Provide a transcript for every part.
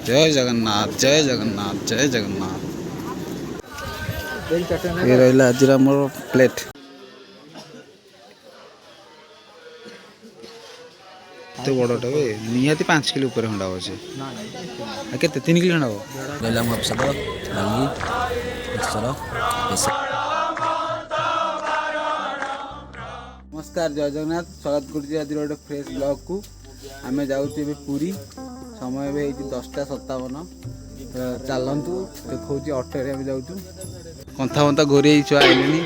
जय जगन्नाथ जय जगन्नाथ जय जगन्नाथ। ये रहा आज मोर प्लेट तो बड़टा निहाती 5 किलो ऊपर खंडा अच्छे के 3 किलो खंडा नमस्कार जय जगन्नाथ स्वागत कर गोटे फ्रेश ब्लॉग को आम जाऊँ पुरी समय भी 10:57 चलतु देखा ऑटो आम जाऊँ कंथा फंथा घोरी छुआ आइले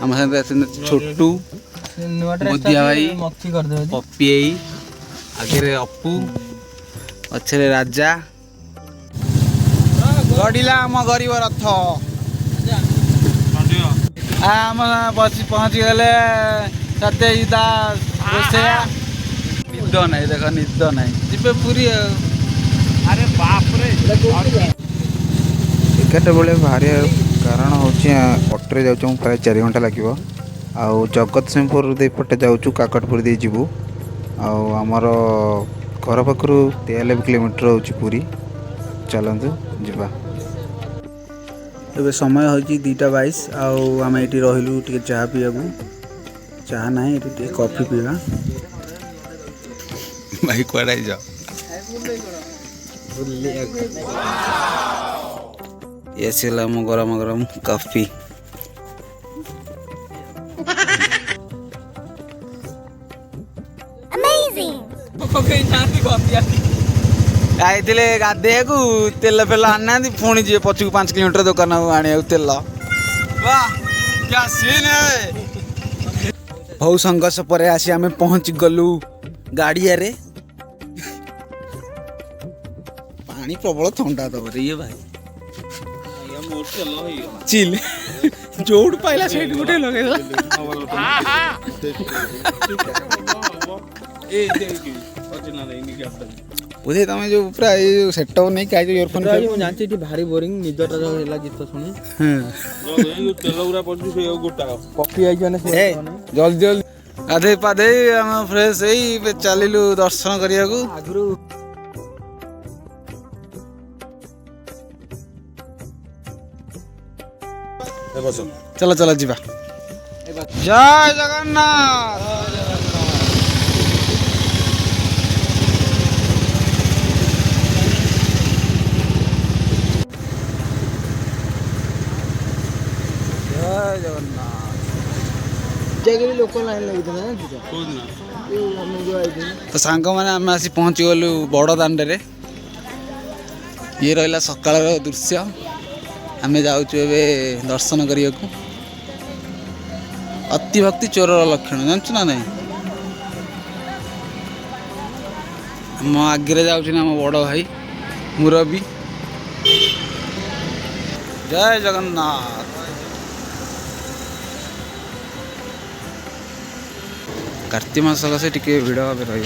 आम साथ छोटू बुदिया भाई पपी आगे अपू पछे राजा गढ़िला आम गरीब रथ आम बस पहुँची गले सत्यजिता रोसैया निद ना देख निद ना जी पूरी अरे बाप रे 11टा बेले बाहर कारण हूँ ऑटो जाऊँ प्राय 4 घंटा लगे आउ जगतसिंहपुर पटे जाऊँ काकटपुर दे जीवु आमर घर पाखु 93 किलोमीटर हो पूरी चलतु जा ए समय हो 2:22 आम ये रही टे चाह पीवा चाह ना ये कॉफी पीवा भाई कड़े ये सिला मो गरम गरम कॉफी आईले गाधे को तेल फेल आना पुणी जी पचक 5 किलोमीटर दुकान आने तेल बहु संघर्ष पर आसी आम पहुँच गलु गाड़िया रे पानी प्रबल ठंडा दब ये भाई चिल जोड़ पाइला सेठ गोटे लगे बुझे तुम जो पूरा सेटअप नहीं का इयरफोन जानते भारी बोरिंग निदटा होला गीत शुणी तेल गुरा पड़छ से गोटा कॉफी आई जने जल्दी जल्दी गाधे पाधे हम फ्रेश हे चलिलु दर्शन करिया को आगरु चलो चलो जीवा जय जगन्नाथ तो सांग मैंने आम आसी पहुँची गलु बड़ दांडे ये रहा सकाल दृश्य आम जाऊँ दर्शन करने को अति भक्ति चोर लक्षण जानचु ना नहीं मो आगे जाऊँ आम बड़ भाई मुरबी जय जगन्नाथ कार्तिक मास से टिके भिड़ भाव रही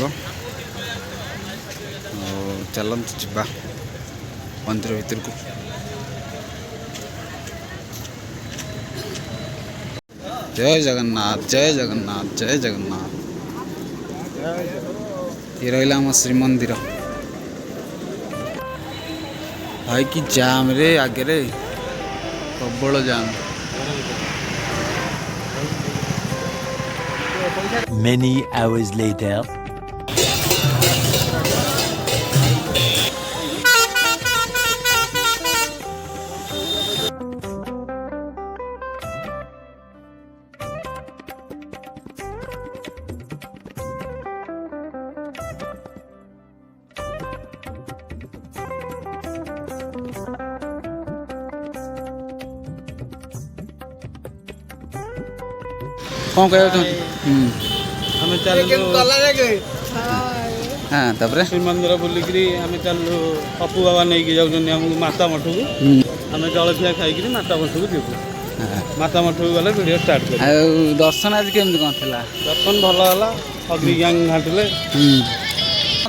चलते जा मंदिर भीतर को जय जगन्नाथ जय जगन्नाथ जय जगन्नाथ ये रहा आम श्रीमंदिर भाई कि जाम रे आगे रे प्रबल जाम Many hours later. कौन कह हमें चलू हाँ तापर श्रीमंदिर बुलिकी आम चलू पप्पू बाबा नहीं जाऊँ माता मठ को आम जलखिया खाई माता मठ को जीवु माता मठ को गले वीडियो स्टार्ट कर दर्शन आज केमती कौन थी दर्शन भल है हग्री गैंग घाटिले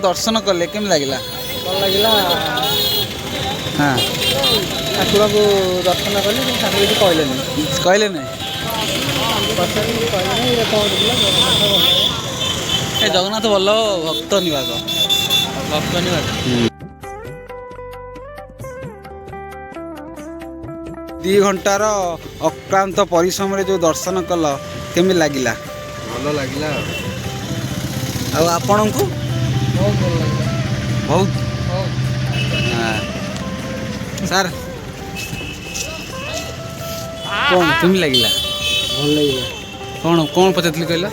दर्शन कले केम लगे भल लगे हाँ ठाकुर को दर्शन कले ठाकुर किसी कहले नहीं जगन्नाथ भल भक्त निवास 2 घंटार अक्लांत परिश्रम जो दर्शन कल केमी लगिला ଭଲ ଲାଗିଲା ଆଉ आपण को ବହୁତ ଭଲ ଲାଗିଲା बहुत सर कौन केमी लगिला ଭଲ ଲାଗିଲା कौन कौन पचारली कहला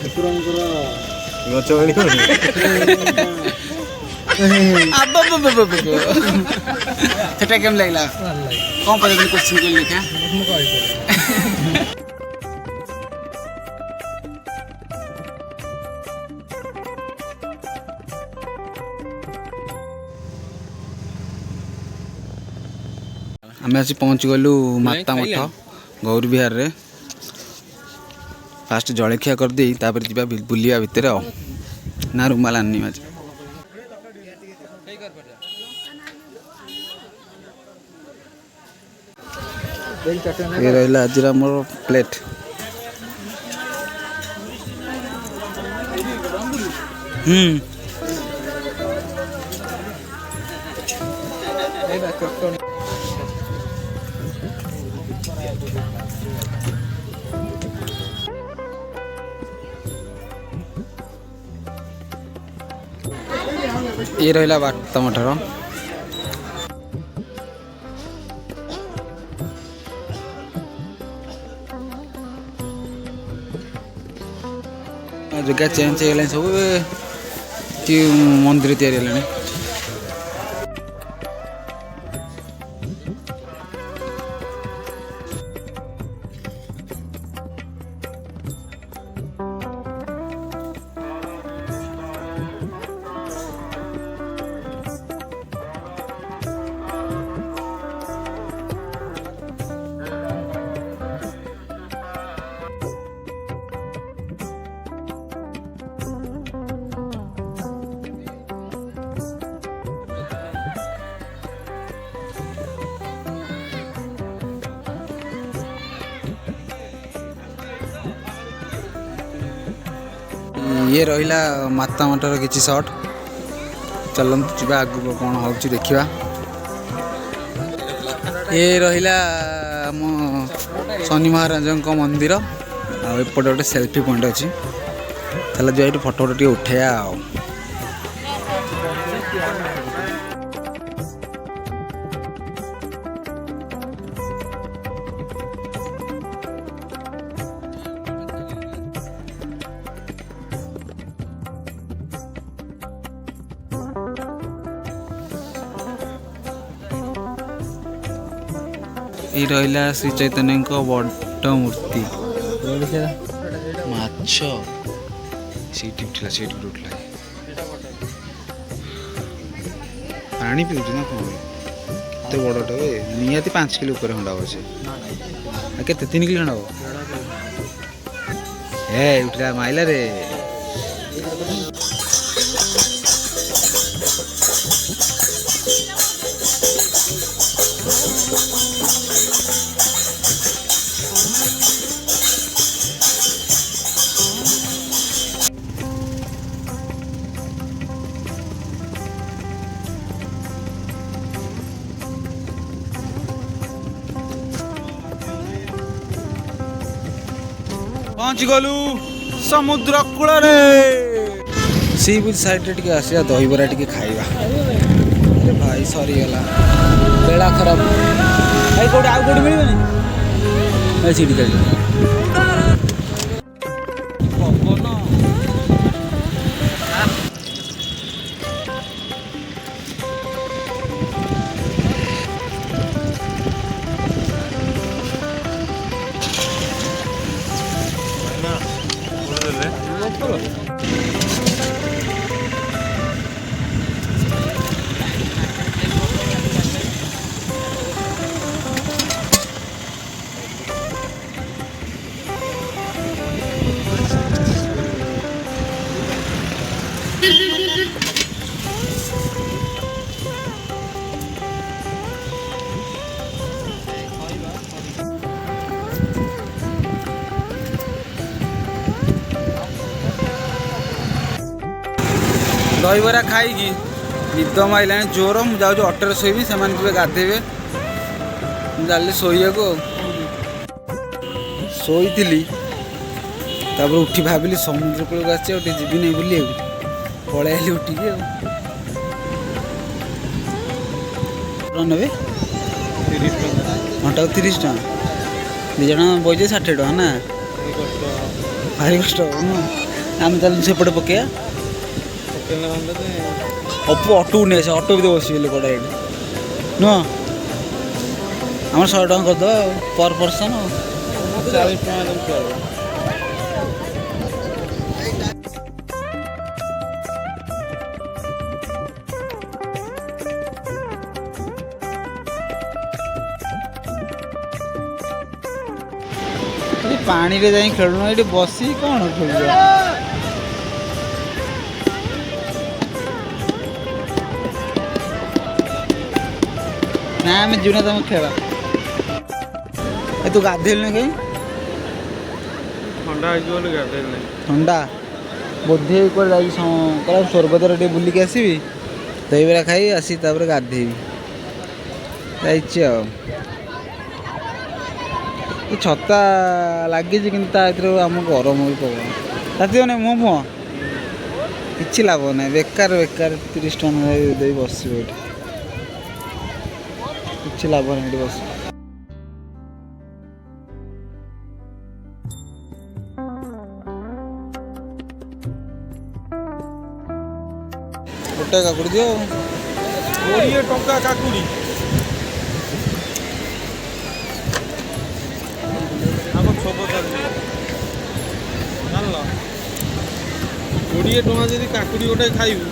ଠାକୁରଙ୍କର ଗଛ ମିଳିବନି सेटा केम लगला कौन पचारली क्वेश्चन के लिखा ମୁଁ କହିପାରିବି आम आसी पहुँच गलु माता मठ गौर विहार रे फास्ट जलखिया करदे तापर जीवा बुलिया भितर आ ना रुमाल आनी आज ये रहा आज मोर प्लेट ये रहा बाटा मठर जगह चेंज हो सब कि मंदिर तैयारी ये रहा माता मठर किसी शॉट चलते जी आगू कौन हो देखा ये रहा आम शनि महाराज मंदिर आएपटे गोटे सेल्फी पॉइंट अच्छी चल जो ये फोटो टे उठाया ये रहा श्री चैतन्य बड़ मूर्ति माछ से उठला पानी पीऊँ ना कौन केते बड़टे निहाती 5 किलो ऊपर खंडा अच्छे के 3 किलो खंडा हे उठला माइला रे पहुँच गलु समुद्र कूल सी बीच साइड टे आसिया दहीबरा टे खाइबा भाई सरीगला बेला खराब भाई कौटे आउ कौटे मिलबनी सीटी चल दहीबरा खाई निद माइलानी जोर मुझे ऑटो शोबी से गाधेबे जाली शोक शोली उठी भाविली समुद्र कूल को आसी जीवी नहीं बुले पलि आली उठिकी ने घंटा को 30 टका दिज बजे 60 टका ना भारी कष्ट आम चल सेपटे पकड़ा अपू अटो नहीं आसे अटो भी तो बस कड़ा ये नुह आम 100 टका करद पर पर्सन 40 टका पानी रे जाई खेलुन ये बसी कौन खेल ना आम जीवन तुम खेल तू गाधेल ना कहीं ठंडा बोधे कल स्वर्गद्वार टे बुलिक आसबि दहीबरा खाई आसी गाधेबी छता लगी कि आम गरम भी पवन राति ना मुह मुह कि लाभ ना बेकार बेकार 30 टका दे बस कि लाभ ना बस गोटे काकुड़ी दियो 20 टका काकुड़ी जानल 20 टका जब काकुड़ी गोटे खाइबू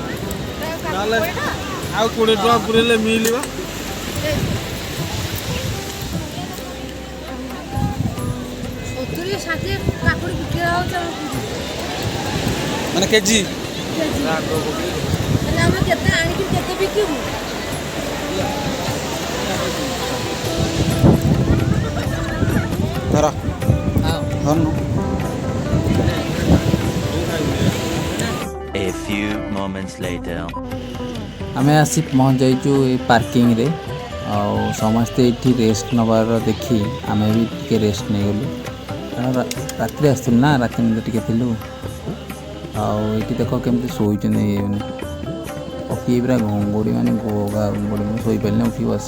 ना आउ 20 टका पुरेले मिलवा माने केजी धर A few moments later. आम आसी पहुँच जाइचु पार्किंग रे और समस्ते ये रेस्ट नबार देखी आम भी टे रेस्ट नहीं गलु कारण राति आसलु ना राति टे थिलु आठी देख केमती शोचन पकी पूरा घोंगुड़ी माने गोगा घोंगुड़ी मैं शोई पारे उठी बस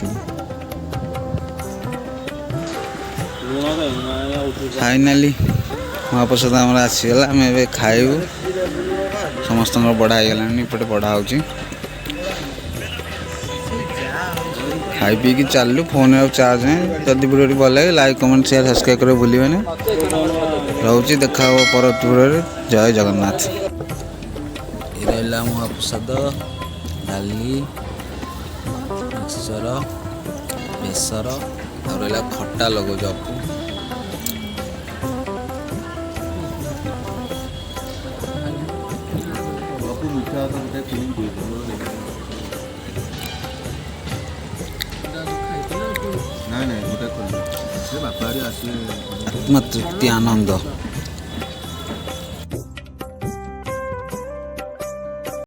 फाइनाली महाप्रसाद आम आसीगला आम ए खाइबू समस्त बढ़ा हो गलापटे बढ़ा हो खाई पी कि चलू फोन चार्ज नहीं जदि वीडियो भल लगे लाइक कमेंट शेयर सब्सक्राइब कर भूलें रोचे देखा परवर्त वीडियो जय जगन्नाथ ये रहा महाप्रसाद डाली मिक्सचर बेसर और रहा खट्टा लगौज अपू आत्मा तृप्ति आनंद।